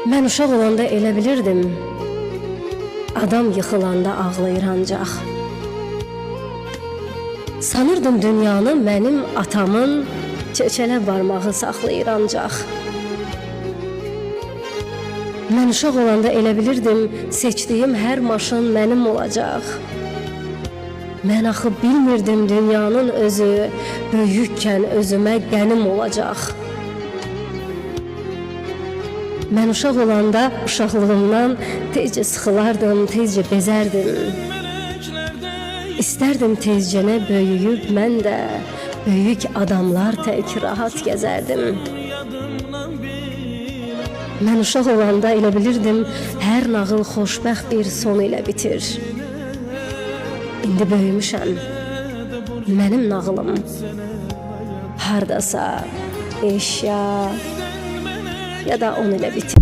Mən uşaq olanda elə bilirdim, adam yıxılanda ağlayır ancaq. Sanırdım dünyanı mənim atamın çeçələ barmağı saxlayır ancaq. Mən uşaq olanda elə bilirdim, seçdiyim hər maşın mənim olacaq. Mən axı bilmirdim dünyanın özü böyükkən özümə qənim olacaq. Mən uşaq olanda uşaqlığımdan tezcə sıxılardım, tezcə bezərdim. İstərdim tezcənə böyüyüb mən də böyük adamlar tək rahat gəzərdim. Mən uşaq olanda elə bilirdim, hər nağıl xoşbəxt bir son ilə bitir. İndi böyümüşəm, mənim nağılım hardasa eşya ya da on ilə bitir.